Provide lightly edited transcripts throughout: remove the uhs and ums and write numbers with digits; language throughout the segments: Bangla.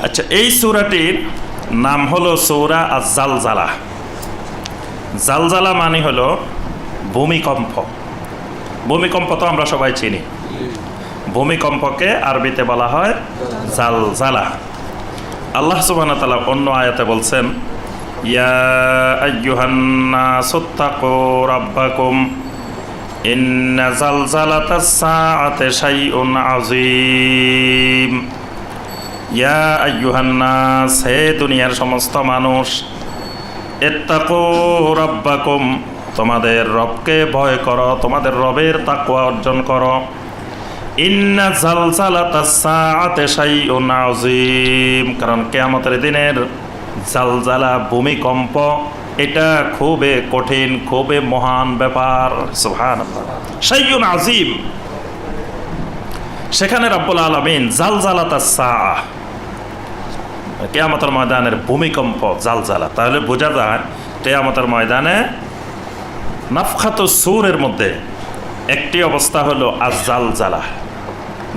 আচ্ছা, এই সূরাটির নাম হলো সূরা আজ-জালজালা। জালজালা মানে হলো ভূমিকম্প। ভূমিকম্প তো আমরা সবাই চিনি। ভূমিকম্পকে আরবিতে বলা হয় জালজালা। আল্লাহ সুবহানাহু ওয়া তাআলা অন্য আয়াতে বলছেন, ইয়া আইয়ুহান নাসুত্তাকু রাব্বাকুম ইন্না জালজালাতাস সাআতি শাইউন আযীম। ইয়া আইয়ুহান নাস, হে দুনিয়ার সমস্ত মানুষ, ইত্তাকু রাব্বাকুম, তোমাদের রবকে ভয় করো, তোমাদের রবের তাকওয়া অর্জন করো। ইন্না জালজালাতাস সাআতি শাইউন আযীম, কারণ কিয়ামতের দিনের জালজালা, ভূমিকম্প, এটা খুবই কঠিন, খুবই মহান ব্যাপার। সুবহানাল্লাহ, শাইউন আযীম। সেখানে রব্বুল আলামিন জালজালাতাস সাআ, কিয়ামতের ময়দানের ভূমিকম্প, জালজালা, তাহলে বোঝা যায় কিয়ামতের ময়দানে নাফখাতুস সূরের মধ্যে একটি অবস্থা হলো আজ-জালজালা,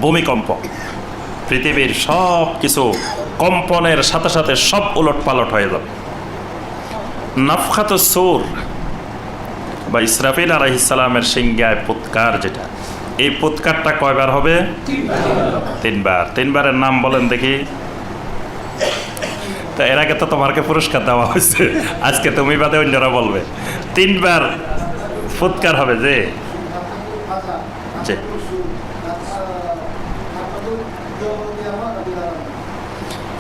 ভূমিকম্প। পৃথিবীর সব কিছু কম্পনের সাথে সাথে সব উলটপালট হয়ে যাবে। নাফখাতুস সূর বা ইসরাফিল আলাইহিস সালামের সিংহায় পুৎকার, যেটা, এই পুৎকারটা কয়বার হবে? তিনবার। তিনবারের নাম বলেন দেখি। তা এর আগে তো তোমাকে পুরস্কার দেওয়া হয়েছে, আজকে তুমি বাদে অন্যরা বলবে। তিনবার ফুৎকার হবে। যে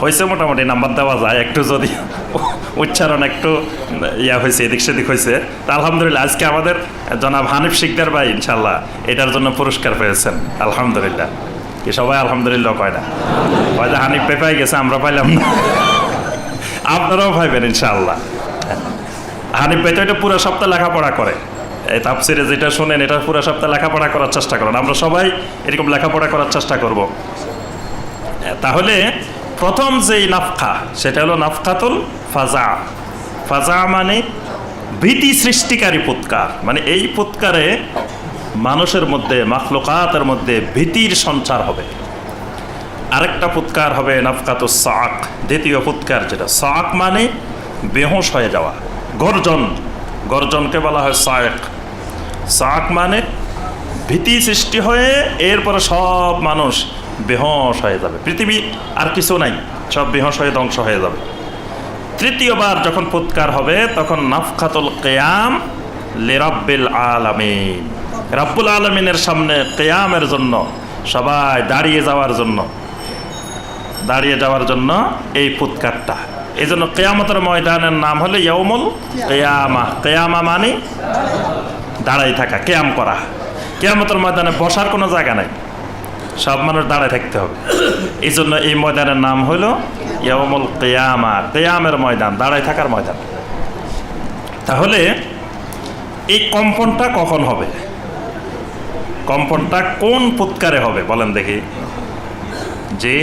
হয়েছে, মোটামুটি নাম্বার দেওয়া যায়, একটু যদি উচ্চারণ একটু ইয়া হয়েছে, এদিক সেদিক হয়েছে। তা আলহামদুলিল্লাহ, আজকে আমাদের জনাব হানিফ শিকদার ভাই ইনশাল্লাহ এটার জন্য পুরস্কার পেয়েছেন। আলহামদুলিল্লাহ। কি সবাই আলহামদুলিল্লাহ কয় না? হয়তো হানিফ ভাই পাই গেছে, আমরা পাইলাম না। আপনারাও পাইবেন ইনশাআল্লাহ। হানিফ ভাই তো এটা পুরো সপ্তাহ লেখাপড়া করে, এই তাফসিরে যেটা শোনেন এটা পুরো সপ্তাহ লেখাপড়া করার চেষ্টা করেন। আমরা সবাই এরকম লেখাপড়া করার চেষ্টা করব। তাহলে প্রথম যেই নাফখা, সেটা হলো নাফখাতুল ফাজা। ফাজা মানে ভীতি সৃষ্টিকারী পুৎকার। মানে এই পুৎকারে মানুষের মধ্যে, মাখলুকাতের মধ্যে ভীতির সঞ্চার হবে। আরেকটা পুৎকার হবে নাফখাতুস সাআক, দ্বিতীয় পুৎকার, যেটা সাআক মানে বেহুশ হয়ে যাওয়া, গর্জন। গর্জনকে বলা হয় সাআক। সাআক মানে ভীতি সৃষ্টি হয়ে এরপরে সব মানুষ বেহুশ হয়ে যাবে, পৃথিবী আর কিছু নাই, সব বেহুশ হয়ে ধ্বংস হয়ে যাবে। তৃতীয়বার যখন পুৎকার হবে তখন নাফখাতুল কিয়াম লিরাব্বিল আলামিন, রাব্বুল আলামিনের সামনে কিয়ামের জন্য, সবাই দাঁড়িয়ে যাওয়ার জন্য এই পুৎকারটা। এই জন্য কিয়ামতের ময়দানের নাম হলো ইয়াউমুল কিয়ামা। কিয়ামা মানে দাঁড়াই থাকা, কিয়াম করা। কিয়ামতের ময়দানে বসার কোনো জায়গা নাই, সব মানুষ দাঁড়ায় থাকতে হবে। এই জন্য এই ময়দানের নাম হলো ইয়াউমুল কিয়ামা, কিয়ামের ময়দান, দাঁড়ায় থাকার ময়দান। তাহলে এই কম্পনটা কখন হবে? কম্পনটা কোন পুৎকারে হবে বলেন দেখি। যে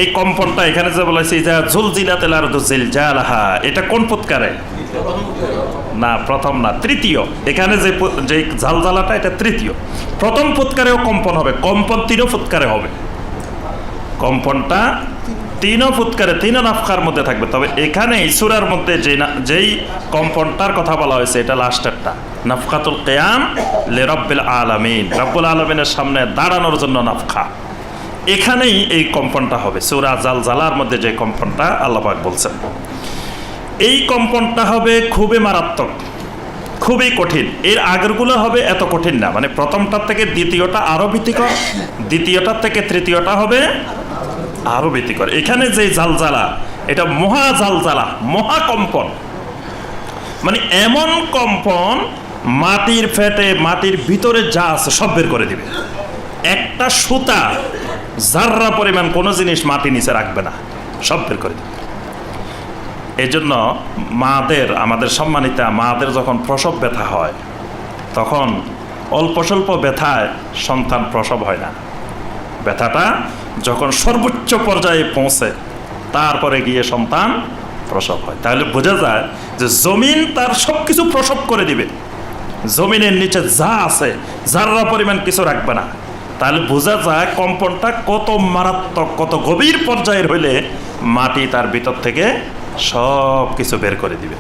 এই কম্পনটা এখানে যে বলেছে যে জুলজিলাতিল আরদু জিলজালাহা, এটা কোন পুৎকারে? না, প্রথম না, তৃতীয়। এখানে যে জালজালাটা, এটা তৃতীয়। প্রথম ফুৎকারেও কম্পন হবে, কম্পন তিনও ফুৎকারে হবে। কম্পনটা তিনও ফুৎকারে, তিনও নাফখার মধ্যে থাকবে। তবে এখানে এই সূরার মধ্যে যেই কম্পনটার কথা বলা হয়েছে, এটা লাস্টেরটা, নাফখাতুল কিয়াম লিরাব্বিল আলামিন, রাব্বুল আলামিনের সামনে দাঁড়ানোর জন্য নাফখা। এখানেই এই কম্পনটা হবে। সূরা জালজালার মধ্যে যে কম্পনটা আল্লাহ পাক বলছেন, এই কম্পনটা হবে খুবই মারাত্মক, খুবই কঠিন। এর আগেরগুলো হবে এত কঠিন না, মানে প্রথমটার থেকে দ্বিতীয়টা আরো ভীতিকর, দ্বিতীয়টার থেকে তৃতীয়টা হবে আরো ভীতিকর। এখানে যে জালজালা, এটা মহা জালজালা, মহাকম্পন। মানে এমন কম্পন, মাটির ফেটে, মাটির ভিতরে যা আছে সব বের করে দিবে। একটা সুতা, জাররা পরিমাণ কোনো জিনিস মাটি নিচে রাখবে না, সব বের করে দিবে। এই জন্য মাদের, আমাদের সম্মানিতা মাদের যখন প্রসব ব্যথা হয়, তখন অল্প স্বল্প ব্যথায় সন্তান প্রসব হয় না। ব্যথাটা যখন সর্বোচ্চ পর্যায়ে পৌঁছে, তারপরে গিয়ে সন্তান প্রসব হয়। তাহলে বোঝা যায় যে জমিন তার সব কিছু প্রসব করে দিবে। জমিনের নিচে যা আছে জাররা পরিমাণ কিছু রাখবে না। তাহলে বোঝা যায় কম্পনটা কত মারাত্মক, কত গভীর পর্যায়ের হইলে মাটি তার ভিতর থেকে সব কিছু বের করে দিবে।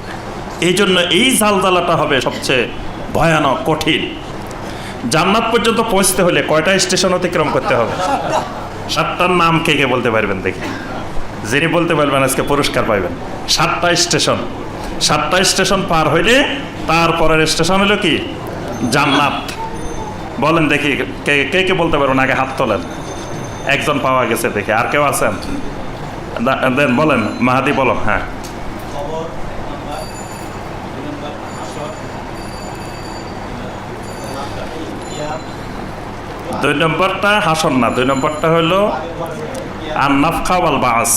এই জন্য এই জালজালাটা হবে সবচেয়ে ভয়ানক, কঠিন। জান্নাত পর্যন্ত পৌঁছতে হলে কয়টা স্টেশন অতিক্রম করতে হবে? 7টার নাম কে কে বলতে পারবেন দেখি? যিনি বলতে পারবেন আজকে পুরস্কার পাইবেন। 7টা স্টেশন। 7টা স্টেশন পার হইলে তারপরের স্টেশন হলো কি? জান্নাত। বলেন দেখি কে কে কে বলতে পারবেন? আগে হাত তোলেন। একজন পাওয়া গেছে দেখি। আর কেউ আছেন? দেন বলেন, মাহাদি বলো। হ্যাঁ, দুই নম্বরটা হাসন না, 2 নম্বরটা হলো আন্নাফখা ওয়াল বাস।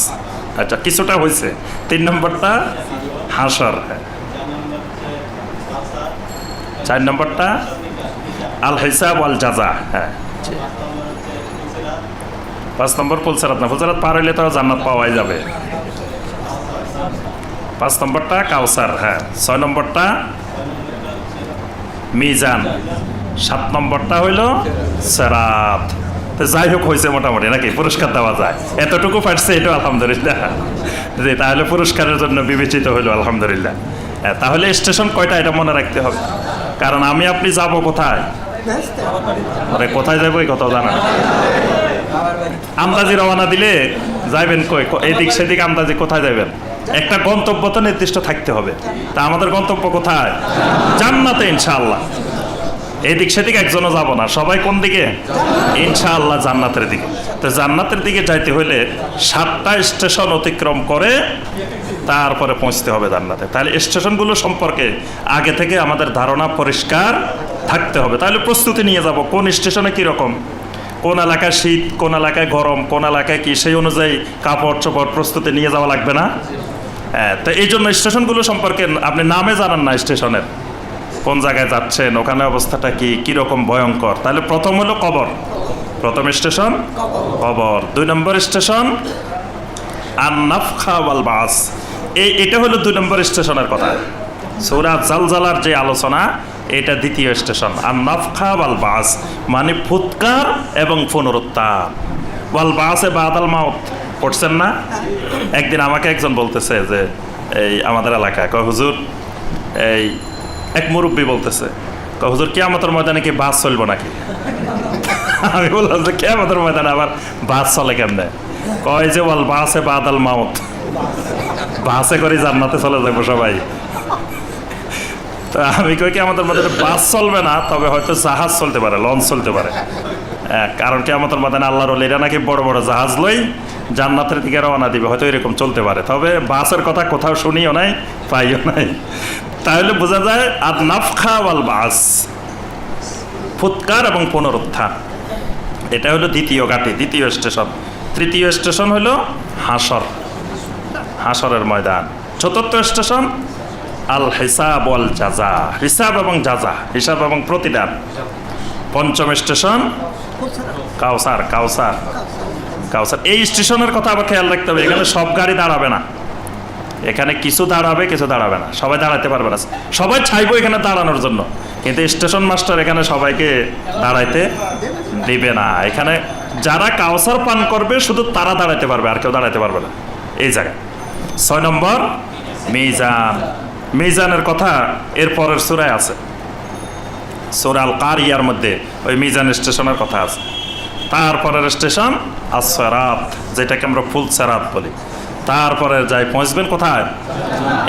আচ্ছা, কিছুটা হয়েছে। 3 নম্বরটা হাসর। 4 নম্বরটা আল হিসাব ওয়াল জাযা। হ্যাঁ, 5 নম্বর ফুলসিরাত। না, ফুলসিরাত পার হইলে তো জান্নাত পাওয়াই যাবে। 5 নম্বরটা কাউসার। হ্যাঁ, 6 নম্বরটা মিজান। 7 নম্বরটা হইল সিরাত। তো যাই হোক, হয়েছে মোটামুটি, নাকি পুরস্কার দেওয়া যায়? এতটুকু পারছে, এটা আলহামদুলিল্লাহ। যে তাহলে পুরস্কারের জন্য বিবেচিত হইল, আলহামদুলিল্লাহ। তাহলে স্টেশন কয়টা এটা মনে রাখতে হবে, কারণ আমি আপনি যাব কোথায়? আরে কোথায় যাবো এই কথাও জানা। আন্দাজি রওনা দিলে যাইবেন কই? এদিক সেদিক আন্দাজি কোথায় যাবেন? একটা গন্তব্য তো নির্দিষ্ট থাকতে হবে। তা আমাদের গন্তব্য কোথায়? জান্নাতে ইনশাআল্লাহ। এদিক সেদিক একজনও যাব না, সবাই কোন দিকে? ইনশাআল্লাহ জান্নাতের দিকে। তো জান্নাতের দিকে যাইতে হলে 7টা স্টেশন অতিক্রম করে তারপরে পৌঁছতে হবে জান্নাতে। তাহলে স্টেশনগুলো সম্পর্কে আগে থেকে আমাদের ধারণা পরিষ্কার থাকতে হবে। তাহলে প্রস্তুতি নিয়ে যাব কোন স্টেশনে কীরকম, কোন এলাকায় শীত, কোন এলাকায় গরম, কোন এলাকায় কি, সেই অনুযায়ী কাপড় চোপড় প্রস্তুতি নিয়ে যাওয়া লাগবে না? হ্যাঁ, তো এই জন্য স্টেশনগুলো সম্পর্কে আপনি নামে জানান না, স্টেশনের কোন জায়গায় যাচ্ছেন, ওখানে অবস্থাটা কি, কীরকম ভয়ঙ্কর। তাহলে প্রথম হলো কবর, প্রথম স্টেশন কবর। 2 নম্বর স্টেশন আন-নাফখা ওয়াল বাস। এটা হলো 2 নম্বর স্টেশনের কথা। সূরা জালজালার যে আলোচনা, এটা 2য় স্টেশন। আন-নাফখা ওয়াল বাস মানে ফুৎকার এবং পুনরুত্থান। ওয়াল বাসে বাদাল মাউত পড়ছেন না? একদিন আমাকে একজন বলতেছে যে এই আমাদের এলাকায়, কয় হুজুর, এই এক মুরব্বী বলতেছে, কয় হুজুর কিয়ামতের ময়দানে কি বাস চলবো নাকি? আমি বললাম যে কিয়ামতের ময়দানে আবার বাস চলে কেমনে? কয় যে ওয়াল বাসে বাদাল মাউত, বাসে করে জান্নাতে চলে যাবো সবাই। তো আমি কই কি আমাদের মধ্যে বাস চলবে না, তবে হয়তো জাহাজ চলতে পারে, লঞ্চ চলতে পারে। কারণ কি আমাদের মধ্যে আল্লাহর ওলিরা নাকি বড় বড় জাহাজ লই জান্নাতের দিকে রওনা দিবে, হয়তো এরকম চলতে পারে। তবে বাসের কথা কোথাও শুনিও নাই, পাইও নাই। তাহলে বোঝা যায় আন-নাফখা ওয়াল বাস, ফুৎকার এবং পুনরুত্থান। এটা হলো 2য় ঘাঁটি, 2য় স্টেশন। 3য় স্টেশন হলো হাসর, হাসরের ময়দান। 4র্থ স্টেশন আল হিসাব ওয়াল জাযা, হিসাব এবং জাযা, হিসাব এবং প্রতিদান। 5ম স্টেশন কাউসার, কাউসার, কাউসার। এই স্টেশনের কথা আবার খেয়াল রাখতে হবে, এখানে সব গাড়ি দাঁড়াবে না। এখানে কিছু দাঁড়াবে, কিছু দাঁড়াবে না, সবাই দাঁড়াতে পারবে না। সবাই চাইবো এখানে দাঁড়ানোর জন্য, কিন্তু স্টেশন মাস্টার এখানে সবাইকে দাঁড়াইতে দিবে না। এখানে যারা কাউসার পান করবে শুধু তারা দাঁড়াতে পারবে, আর কেউ দাঁড়াতে পারবে না এই জায়গায়। 6 নম্বর মিজান। মিজানের কথা এর পরের সূরায় আছে, সূরা আল কারিয়ার মধ্যে ওই মিজান স্টেশনের কথা আছে। তারপরের স্টেশন আস-সিরাত, যেটাকে আমরা ফুল সিরাত বলি। তারপরে যাই পৌঁছবেন কোথায়?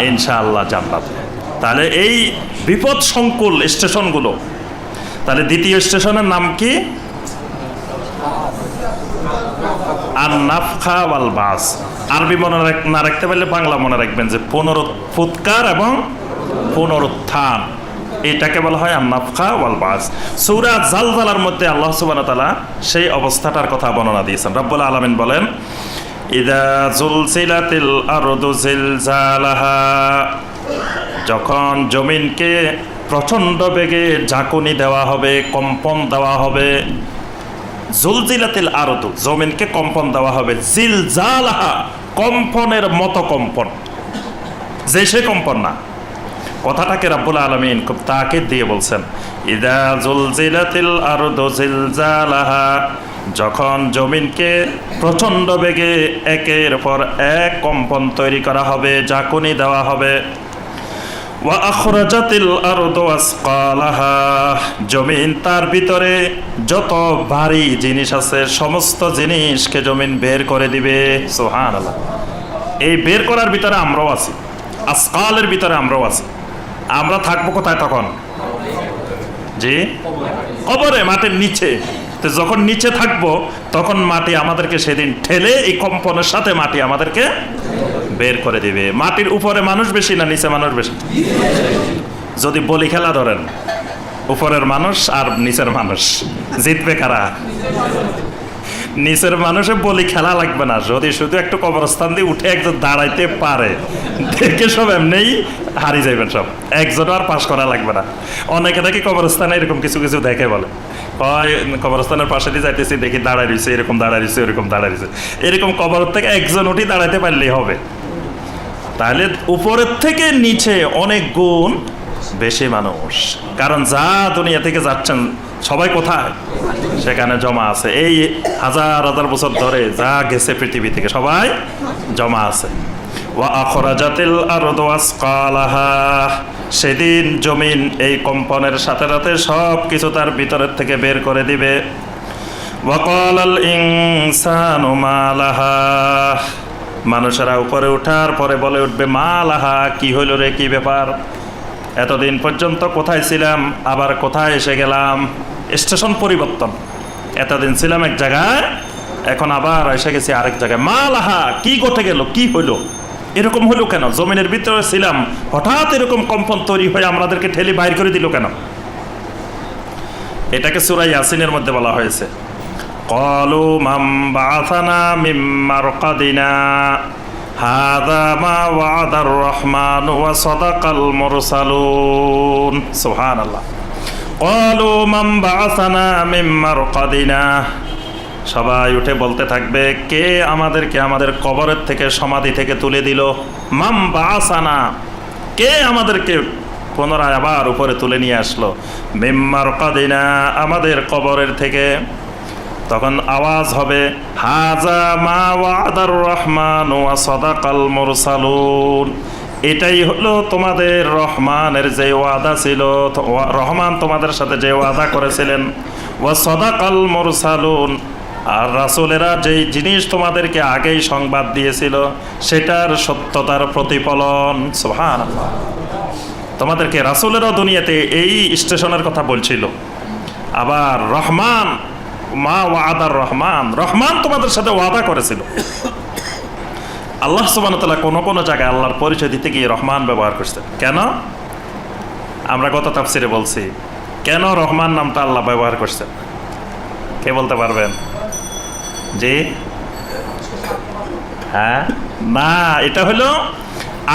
ইনশাআল্লাহ জান্নাত। তাহলে এই বিপদ সংকুল স্টেশনগুলো, তাহলে 2য় স্টেশনের নাম কি? আন-নাফখা ওয়াল বাস। আরবি মনে না রাখতে পারলে বাংলা মনে রাখবেন যে ফুৎকার এবং পুনরুত্থান, এটাকে বলা হয় আন-নাফখা ওয়াল বাস। সূরা জালজালার মধ্যে আল্লাহ সুবহানাহু ওয়া তাআলা সেই অবস্থাটার কথা বর্ণনা দিয়েছেন। রব্বুল আলামিন বলেন, ইযা যুলজিলাতিল আরদু জিলজালাহা, যখন জমিনকে প্রচণ্ড বেগে ঝাঁকুনি দেওয়া হবে, কম্পন দেওয়া হবে। জুলজিলাতিল আরদু, জমিনকে কম্পন দেওয়া হবে। জিলজালাহা, কম্পনের মতো কম্পন, যে সে কম্পন না। কথাটাকে রব্বুল আলামিন খুব তাকিদ দিয়ে বলছেন, ইদা জুলজিলাতিল আরদু জিলজালাহা, যখন জমিনকে প্রচণ্ড বেগে একের পর এক কম্পন তৈরি করা হবে, ঝাঁকুনি দেওয়া হবে। ওয়া আখরাজাতিল আরদু আসকালাহা, জমিন তার ভিতরে যত ভারী জিনিস আছে সমস্ত জিনিসকে জমিন বের করে দিবে। সুবহানাল্লাহ। এই বের করার ভিতরে আমরাও আছি, আসকালের ভিতরে আমরাও আছি। আমরা থাকবো কোথায় তখন? জি, কবরে, মাটির নিচে। তো যখন নিচে থাকবো তখন মাটি আমাদেরকে সেদিন ঠেলে এই কম্পনের সাথে মাটি আমাদেরকে বের করে দিবে। মাটির উপরে মানুষ বেশি না নিচে মানুষ বেশি? যদি বলি খেলা ধরেন, উপরের মানুষ আর নিচের মানুষ, জিতবে কারা? নিচের মানুষে বলি খেলা লাগবে না, যদি শুধু একটু কবরস্থান দিয়ে উঠে একজন দাঁড়াইতে পারে, দেখে সব এমনিই হারিয়ে যাবেন সব, একজন আর পাশ করা লাগবে না। অনেকে নাকি কবরস্থানে এরকম কিছু কিছু দেখে বলে, কবরস্থানের পাশে দিয়ে যাইতেছি, দেখি দাঁড়ায় রয়েছে, এরকম দাঁড়ায় রয়েছে, এরকম দাঁড়ায় রয়েছে। এরকম কবর থেকে একজন উঠি দাঁড়াইতে পারলেই হবে। তাহলে উপরের থেকে নিচে অনেক গুণ বেশি মানুষ, কারণ যা দুনিয়া থেকে যাচ্ছেন সবাই কোথায়? সেখানে জমা আছে। এই হাজার হাজার বছর ধরে যা গেছে পৃথিবী থেকে সবাই জমা আছে। ওয়া আখরাজাতিল আরদু আসকালাহা, সেদিন জমিন এই কম্পনের সাথে সাথে সব কিছু তার ভিতরের থেকে বের করে দিবে। ওয়া ক্বালাল ইনসানু মা লাহা, মানুষেরা উপরে ওঠার পরে বলে উঠবে, মা লাহা, কি হইল রে, কি ব্যাপার? এতদিন পর্যন্ত কোথায় ছিলাম, আবার কোথায় এসে গেলাম? স্টেশন পরিবর্তন, এতদিন ছিলাম এক জায়গায়, এখন আবার এসে গেছি আরেক জায়গায়। মা লাহা, কি ঘটে গেল, কি হইলো, এরকম হইলো কেন? জমিনের ভিতরে ছিলাম, হঠাৎ এরকম কম্পন তৈরি হয়ে আমাদেরকে ঠেলে বাইর করে দিল কেন? এটাকে সূরা ইয়াসিনের মধ্যে বলা হয়েছে, ক্বালু মান বাআসানা মিন মারকাদিনা হাযা মা ওয়া'দার রহমান ওয়া সাদাকাল মুরসালুন। সুবহানাল্লাহ। ক্বালু মান বাআসানা মিন মারকাদিনা, সবাই উঠে বলতে থাকবে, কে আমাদেরকে আমাদের কবরের থেকে, সমাধি থেকে তুলে দিল? মান বাআসানা, কে আমাদেরকে পুনরায় আবার উপরে তুলে নিয়ে আসলো? মিন মারকাদিনা, আমাদের কবরের থেকে। তখন আওয়াজ হবে, হাযা মা ওয়া'দার রহমান ওয়া সাদাকাল মুরসালুন, এটাই হলো তোমাদের রহমানের যে ওয়াদা ছিল, রহমান তোমাদের সাথে যে ওয়াদা করেছিলেন। ওয়া সাদাকাল মুরসালুন, আর রাসূলেরা যেই জিনিস তোমাদেরকে আগেই সংবাদ দিয়েছিল সেটার সত্যতার প্রতিফলন। সুবহানাল্লাহ। তোমাদেরকে রাসূলেরা দুনিয়াতে এই স্টেশনের কথা বলছিল, আবার রহমান, মা ওয়াদার রহমান, রহমান তোমাদের সাথে ওয়াদা করেছিল। আল্লাহ সুবহানাহু ওয়া তাআলা কোন কোন জায়গায় আল্লাহর পরিচয় দিতে গিয়ে রহমান ব্যবহার করছেন। কেন? আমরা গত তাফসিরে বলছি, কেন রহমান নামটা আল্লাহ ব্যবহার করছেন? কে বলতে পারবেন? জি, হ্যাঁ, না, এটা হলো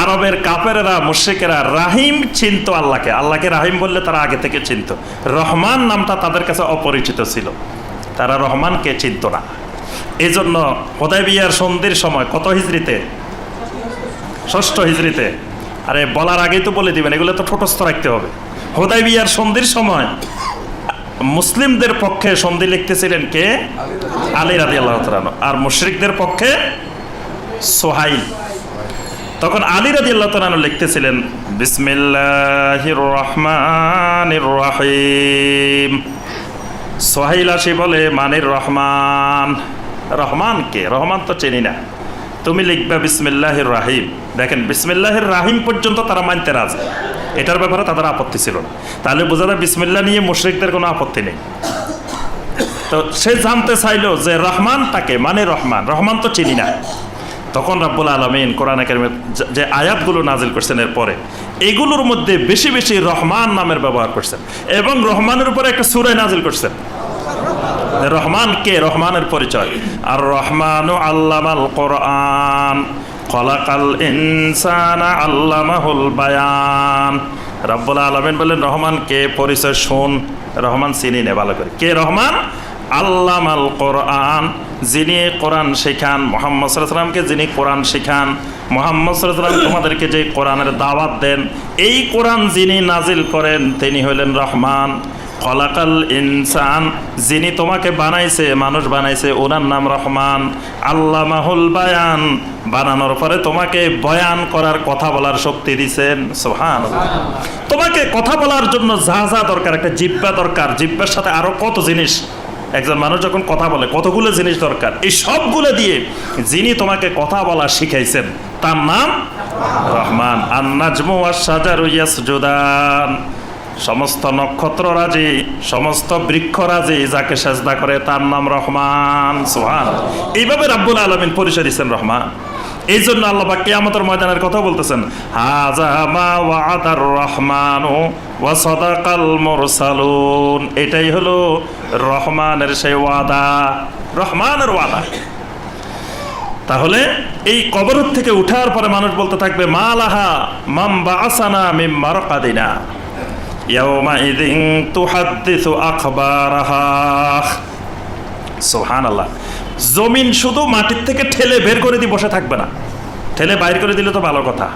আরবের কাফেরেরা, মুশরিকেরা রাহিম চিনতো আল্লাহকে, আল্লাহকে রাহিম বললে তারা আগে থেকে চিনতো। রহমান নামটা তাদের কাছে অপরিচিত ছিল, তারা রহমানকে চিনত না। এই জন্য হুদায়বিয়ার সন্ধির সময়, কত হিজরিতে? 6ষ্ঠ হিজরিতে। আরে বলার আগেই তো বলে দিবেন, এগুলো তো ঠোঁটস্থ রাখতে হবে। হুদায়বিয়ার সন্ধির সময় মুসলিমদের পক্ষে সন্ধি লিখতেছিলেন কে? আলী রাদিয়াল্লাহু তাআলা, আর মুশরিকদের পক্ষে সুহাইল। তখন আলী রাদিয়াল্লাহু তাআলা লিখতেছিলেন, বিসমিল্লাহির রহমানির রহিম। সোহাইল আসি বলে, মানির রহমান। রহমান কে? রহমান তো চিনি না, তুমি লিখবে বিসমিল্লাহির রাহিম। দেখেন, বিসমিল্লাহির রাহিম পর্যন্ত তারা মানতে রাজি, এটার ব্যাপারে তাদের আপত্তি ছিল না। তাহলে বোঝা যায় বিসমিল্লাহ নিয়ে মুশরিকদের কোনো আপত্তি নেই। তো সে জানতে চাইলো যে রহমান তাকে, মানে রহমান, রহমান তো চিনি না। তখন রাব্বুল আলামিন কোরআনে কারিমে যে আয়াতগুলো নাজিল করছেন এরপরে, এগুলোর মধ্যে বেশি বেশি রহমান নামের ব্যবহার করছেন, এবং রহমানের উপরে একটা সূরা নাজিল করছেন। রহমান কে? রহমানের পরিচয়, আর রহমানু আল্লামাল কোরআন খলাকাল ইনসানা আল্লামাহুল বায়ান। রাব্বুল আলামিন বলেন, রহমান কে? পরিচয় শোন, রহমান চিনি নে ভালো করে। কে রহমান? আল্লামাল কোরআন, যিনি কোরআন শেখান, মুহাম্মদ সাল্লাল্লাহু আলাইহি ওয়াসাল্লামকে যিনি কোরআন শেখান, মুহাম্মদ সাল্লাল্লাহু আলাইহি ওয়াসাল্লাম তোমাদেরকে যে কোরআনের দাওয়াত দেন, এই কোরআন যিনি নাজিল করেন তিনি হলেন রহমান। খলাকাল ইনসান, যিনি তোমাকে বানাইছে, মানুষ বানাইছে, ওনার নাম রহমান। আল্লামাহুল বায়ান, বানানোর পরে তোমাকে বয়ান করার, কথা বলার শক্তি দিছেন। সুবহানাল্লাহ। তোমাকে কথা বলার জন্য যা যা দরকার, একটা জিহ্বা দরকার, জিহ্বার সাথে আরো কত জিনিস, একজন মানুষ যখন কথা বলে কতগুলো জিনিস দরকার, এই সবগুলো দিয়ে যিনি তোমাকে কথা বলা শিখাইছেন তার নাম রহমান। আন-নাজমু ওয়াশ-শাজারু ইয়াসজুদান, সমস্ত নক্ষত্ররাজি, সমস্ত বৃক্ষরাজি যাকে সেজদা করে তার নাম রহমান। সুবহানাল্লাহ। এইভাবে রাব্বুল আলামিন পরিচয় দিচ্ছেন রহমান। এই জন্য আল্লাহ পাক কিয়ামতের ময়দানের কথা বলতেছেন, হাযা মা ওয়া'আদার রহমানু ওয়া সাদাকাল মুরসালুন। এটাই হলো রহমানের সেই ওয়াদা, রহমানের ওয়াদা। তাহলে এই কবর থেকে উঠার পরে মানুষ বলতে থাকবে, মা লাহা মান বা'আসানা মিন মারকাদিনা ইয়াওমাইযিন তুহাদ্দিসু আখবারাহা। সুবহানাল্লাহ। জমিন শুধু মাটির থেকে ঠেলে বের করে দিয়ে বসে থাকবে না। ঠেলে বাইর করে দিলে তো ভালো কথা,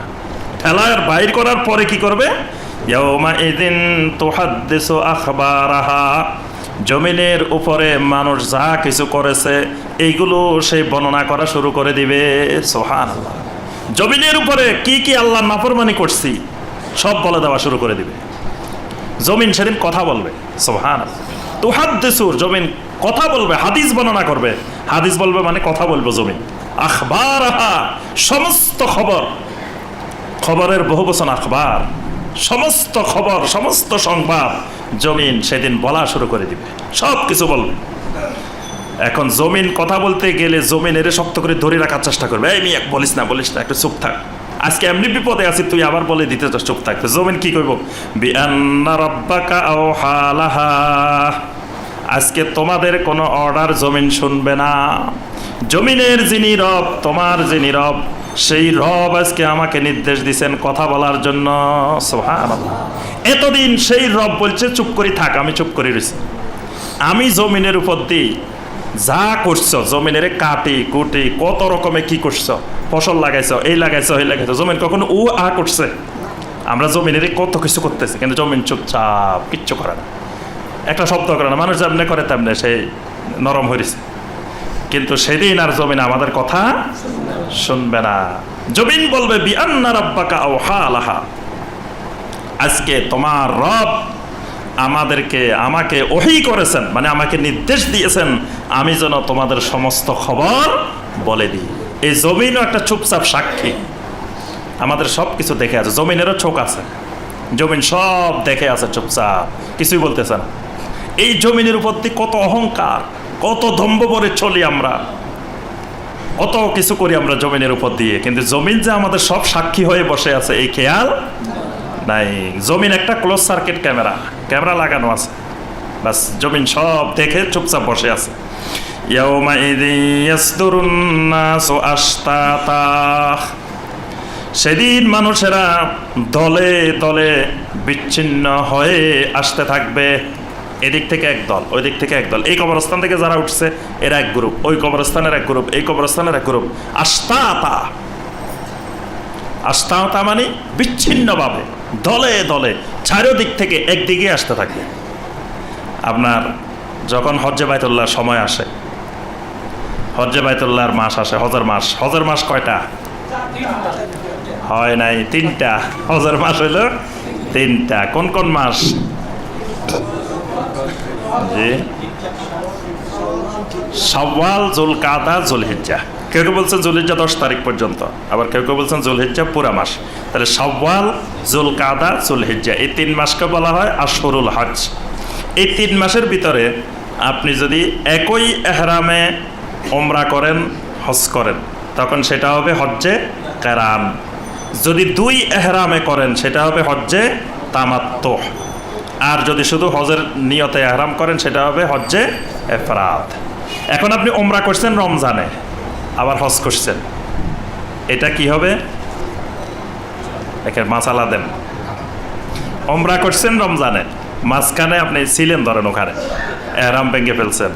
ঠেলার বাইর করার পরে কি করবে? ইয়াওমাইযিন তুহাদ্দিসু আখবারাহা, জমিনের উপরে মানুষ যা কিছু করেছে এইগুলো সেই বর্ণনা করা শুরু করে দিবে। সুবহানাল্লাহ। জমিনের উপরে কি কি আল্লাহ নাফরমানি করছি সব বলে দেওয়া শুরু করে দিবে। জমিন সেদিন কথা বলবে। সুবহানাল্লাহ। তুহাদ্দিসু, জমিন কথা বলবে, হাদিস বর্ণনা করবে। হাদিস বলবে মানে কথা বলবে জমিন। আখবারাহা, সমস্ত খবর, খবরের বহুবচন আখবার, সমস্ত খবর, সমস্ত সংবাদ জমিন সেদিন বলা শুরু করে দিবে, সব কিছু বলবে। এখন জমিন কথা বলতে গেলে জমিনের শক্ত করে ধরে রাখার চেষ্টা করবে, এই মিয়া বলিস না, বলিস না, একটু চুপ থাক, আজকে এমনি বিপদে আছি, তুই আবার বলে দিতে চাস, চুপ থাকতে। জমিন কি করব? বিআন্না রাব্বাকা আওহা লাহা, আজকে তোমাদের কোনো অর্ডার জমিন শুনবে না। জমিনের যিনি রব, তোমার যিনি রব, সেই রব আজকে আমাকে নির্দেশ দিছেন কথা বলার জন্য। সুবহানাল্লাহ। এতদিন সেই রব বলছে চুপ করে থাক, আমি চুপ করে রয়েছি। আমি জমিনের উপর দিই যা করছো, জমিনের কাটি কুটি কত রকমে কি করছো, ফসল লাগাইছো, এই লাগাইছো, এই লাগাইছো, জমিন কখনো করছে? আমরা জমিনের কত কিছু করতেছি, কিন্তু জমিন চুপচাপ, কিচ্ছু করে না, একটা শব্দ করে না। মানুষ যেমনি করে তেমনি সেই নরম হয়েছে, কিন্তু সেদিন আর জমিন আমাদের কথা শুনবে না। জমিন বলবে বিআন্না রাব্বাকা আওহা লাহা, আজকে তোমার রব আমাকে ওহী করেছেন, মানে আমাকে নির্দেশ দিয়েছেন আমি যেন তোমাদের সমস্ত খবর বলে দিই। এই জমিনও একটা চুপচাপ সাক্ষী, আমাদের সব কিছু দেখে আছে, জমিনেরও চোখ আছে, জমিন সব দেখে আছে চুপচাপ, কিছুই বলতেছে না। এই জমিনের উপর দিয়ে কত অহংকার, কত দম্ভ করে চলি আমরা, কত কিছু করি আমরা জমিনের উপর দিয়ে, কিন্তু জমিন যে আমাদের সব সাক্ষী হয়ে বসে আছে এই খেয়াল নাই। জমিন একটা ক্লোজ সার্কিট ক্যামেরা লাগানো আছে, বাস জমিন সব দেখে চুপচাপ বসে আছে। ইয়াউমাইযিন ইয়াসদুরুন নাসু আশতাতা, সেদিন মানুষেরা দলে দলে বিচ্ছিন্ন হয়ে আসতে থাকবে। এদিক থেকে এক দল, ওই দিক থেকে এক দল, এই কবরস্থান থেকে যারা উঠছে এরা এক গ্রুপ, ওই কবরস্থানের এক গ্রুপ, এই কবরস্থানের এক গ্রুপ। আশতাতা, আশতাতা মানে বিচ্ছিন্নভাবে দলে দলে চারিদিক থেকে একদিকে আসতে থাকবে। আপনার যখন হজ্জে বাইতুল্লাহর সময় আসে, হজ্জে বাইতুল্লাহর মাস আসে, হজের মাস কয়টা হয়? নাই, 3টা। হজের মাস হইল 3টা। কোন কোন মাস? জি, শাওয়াল, যুলকাদা, যুলহিজ্জা। কেউ কেউ বলছেন যুলহিজ্জা 10 তারিখ পর্যন্ত, আবার কেউ কেউ বলছেন যুলহিজ্জা পুরা মাস। তাহলে শাওয়াল, যুলকাদা, যুলহিজ্জা, এই 3 মাসকে বলা হয় আশহুরুল হজ। এই 3 মাসের ভিতরে আপনি যদি একই এহরামে উমরা করেন, হজ করেন, তখন সেটা হবে হজ্জে কেরান। যদি 2 এহরামে করেন সেটা হবে হজ্জে তামাত্তু। আর যদি শুধু হজের নিয়তে এহরাম করেন সেটা হবে হজ্জে ইফরাদ। এখন আপনি উমরা করছেন রমজানে, আবার হজ করছেন, এটা কি হবে? একের মাসালা দেন। উমরা করছেন রমজানে, মাঝখানে আপনি ছিলেন ধরেন ওখানে, এহরাম ভেঙে ফেলছেন,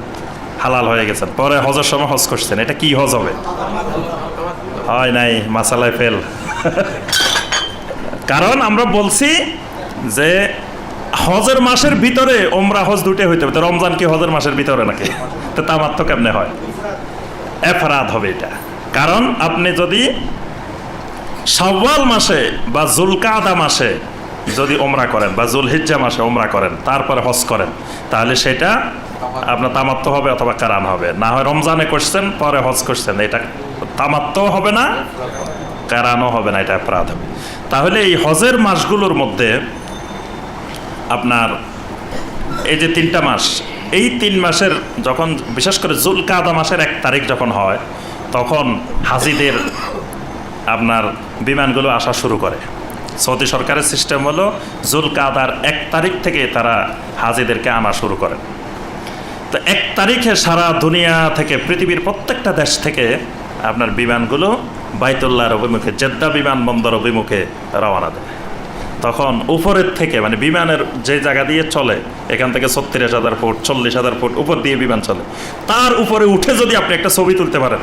হালাল হয়ে গেছেন, পরে হজের সময় হজ করছেন, এটা কি হজ হবে? হয় নাই, মাসালায় ফেল। কারণ আমরা বলছি যে হজের মাসের ভিতরে ওমরা হজ দুটো হইতে হবে। তো রমজান কি হজের মাসের ভিতরে নাকি? তো তামাত্ম কেমনে হয়? এফরাদ হবে এটা। কারণ আপনি যদি শাওয়াল মাসে বা জুলকাদা মাসে যদি ওমরা করেন বা জুলহিজ্জা মাসে ওমরা করেন তারপরে হজ করেন, তাহলে সেটা আপনার তামাত্ম হবে অথবা কারান হবে। না হয় রমজানে করছেন পরে হজ করছেন, এটা তামাত্ম হবে না, কারানও হবে না, এটা অপরাধ হবে। তাহলে এই হজের মাসগুলোর মধ্যে আপনার এই যে 3টা মাস, এই 3 মাসের যখন বিশেষ করে জুলকাদা মাসের 1 তারিখ যখন হয়, তখন হাজিদের আপনার বিমানগুলো আসা শুরু করে। সৌদি সরকারের সিস্টেম হলো জুলকাদার 1 তারিখ থেকে তারা হাজিদেরকে আনা শুরু করেন। তো 1 তারিখে সারা দুনিয়া থেকে, পৃথিবীর প্রত্যেকটা দেশ থেকে আপনার বিমানগুলো বাইতুল্লাহর অভিমুখে, জেদ্দা বিমানবন্দর অভিমুখে রওনা দেয়। তখন উপরের থেকে, মানে বিমানের যে জায়গা দিয়ে চলে, এখান থেকে 36,000 ফুট 40,000 ফুট উপর দিয়ে বিমান চলে, তার উপরে উঠে যদি আপনি একটা ছবি তুলতে পারেন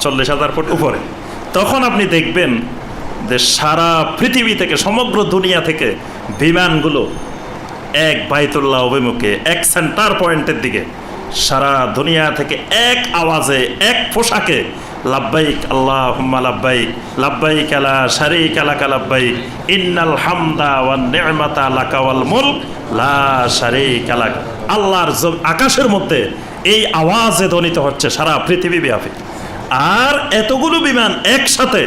40,000 ফুট উপরে, তখন আপনি দেখবেন যে সারা পৃথিবী থেকে, সমগ্র দুনিয়া থেকে বিমানগুলো এক বাইতুল্লাহ অভিমুখে, এক সেন্টার পয়েন্টের দিকে সারা দুনিয়া থেকে এক আওয়াজে, এক পোশাকে লাব্বাইক আল্লাহুম্মা লাব্বাইক, লাব্বাইক লা শারীকা লাকা লাব্বাইক, ইন্নাল হামদা ওয়ান নি'মাতা লাকা ওয়াল মুলক লা শারীকা লাক, আল্লাহর আকাশের মধ্যে এই আওয়াজে ধ্বনিত হচ্ছে সারা পৃথিবী ব্যাপী। আর এতগুলো বিমান একসাথে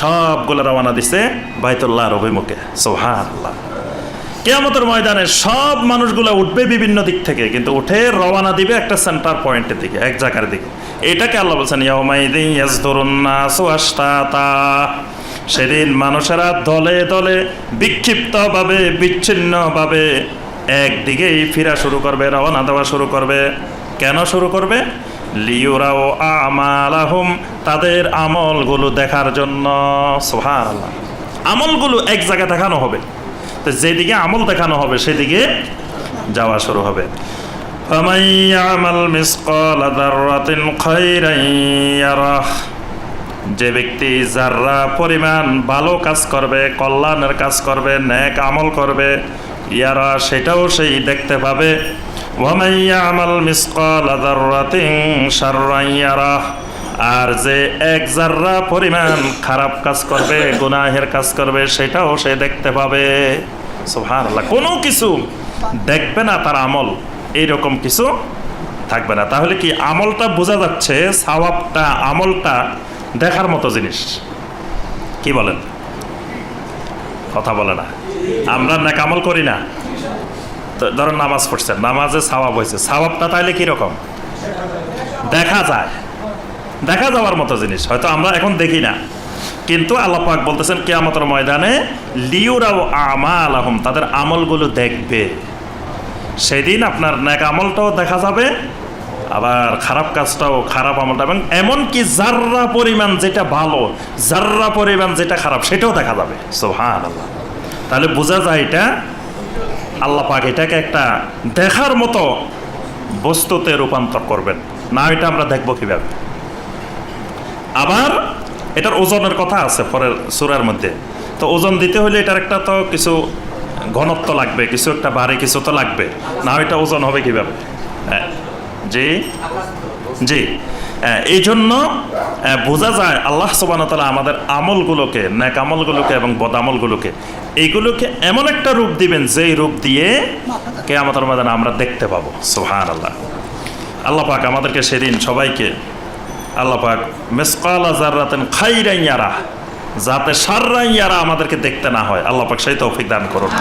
সবগুলো রওনা দিছে বাইতুল্লাহর অভিমুখে। সুবহানাল্লাহ। কিয়ামতের ময়দানে সব মানুষগুলো উঠবে বিভিন্ন দিক থেকে, কিন্তু উঠে রওনা দিবে একটা সেন্টার পয়েন্টের দিকে, এক জায়গার দিকে। এটাকে আল্লাহ বলছেন ইয়াউমাইযিন ইয়াসদুরুন নাসু আশতাতা, সেদিন মানুষেরা দলে দলে, বিক্ষিপ্তভাবে, বিচ্ছিন্নভাবে একদিকেই ফিরা শুরু করবে, রওনা দেওয়া শুরু করবে। কেন শুরু করবে? লিউরাও আমালাহুম, তাদের আমলগুলো দেখার জন্য। সুবহানাল্লাহ। আমলগুলো এক জায়গায় দেখানো হবে, তো যেদিকে আমল দেখানো হবে সেদিকে যাওয়া শুরু হবে। ফামান ইয়ামাল মিসকালা যাররাতিন খায়রান ইয়ারাহ, যে ব্যক্তি যাররা পরিমাণ ভালো কাজ করবে, কল্যাণের কাজ করবে, নেক আমল করবে, ইয়ারা, সেটাও সেই দেখতে পাবে। ওয়া মান ইয়ামাল মিসকালা যাররাতিন শাররান ইয়ারাহ, আর যে 1 জাররা পরিমাণ খারাপ কাজ করবে, গুনাহের কাজ করবে, সেটাও সে দেখতে পাবে। সুবহানাল্লাহ। কোনো কিছু দেখবে না তার আমল, এইরকম কিছু থাকবে না। তাহলে কি আমলটা বোঝা যাচ্ছে, সওয়াবটা, আমলটা দেখার মতো জিনিস। কি বলেন? কথা বলে না। আমরা নেক আমল করি না, তো ধরেন নামাজ পড়ছেন, নামাজে সওয়াব হয়েছে, সওয়াবটা তাহলে কিরকম? দেখা যায়, দেখা যাওয়ার মতো জিনিস। হয়তো আমরা এখন দেখি না, কিন্তু আল্লাহ পাক বলতেছেন কিয়ামতের ময়দানে লিউরাও আমালাহুম, তাদের আমলগুলো দেখবে। সেদিন আপনার নেক আমলটাও দেখা যাবে, আবার খারাপ কাজটাও, খারাপ আমলটা, এবং এমনকি জাররা পরিমাণ যেটা ভালো, জাররা পরিমাণ যেটা খারাপ, সেটাও দেখা যাবে। সুবহানাল্লাহ। তাহলে বোঝা যায় এটা আল্লাহ পাক এটাকে একটা দেখার মতো বস্তুতে রূপান্তর করবেন না। এটা আমরা দেখবো কিভাবে? আবার এটার ওজনের কথা আছে পরের সূরার মধ্যে। তো ওজন দিতে হলে এটার একটা তো কিছু ঘনত্ব লাগবে, কিছু একটা ভারী কিছু তো লাগবে, না এটা ওজন হবে কিভাবে? জি জি, এই জন্য বোঝা যায় আল্লাহ সুবহানাহু ওয়া তাআলা আমাদের আমলগুলোকে, নেক আমলগুলোকে এবং বদ আমলগুলোকে, এইগুলোকে এমন একটা রূপ দিবেন যেই রূপ দিয়ে কিয়ামতের ময়দানে আমরা দেখতে পাবো। সুবহানাল্লাহ। আল্লাহ পাক আমাদেরকে সেদিন সবাইকে, আল্লাহ পাক মিসকালা যাররাতিন খায়রান ইয়ারা, যাতে শাররান ইয়ারা আমাদেরকে দেখতে না হয়, আল্লাহ পাক সেই তৌফিক দান করুন।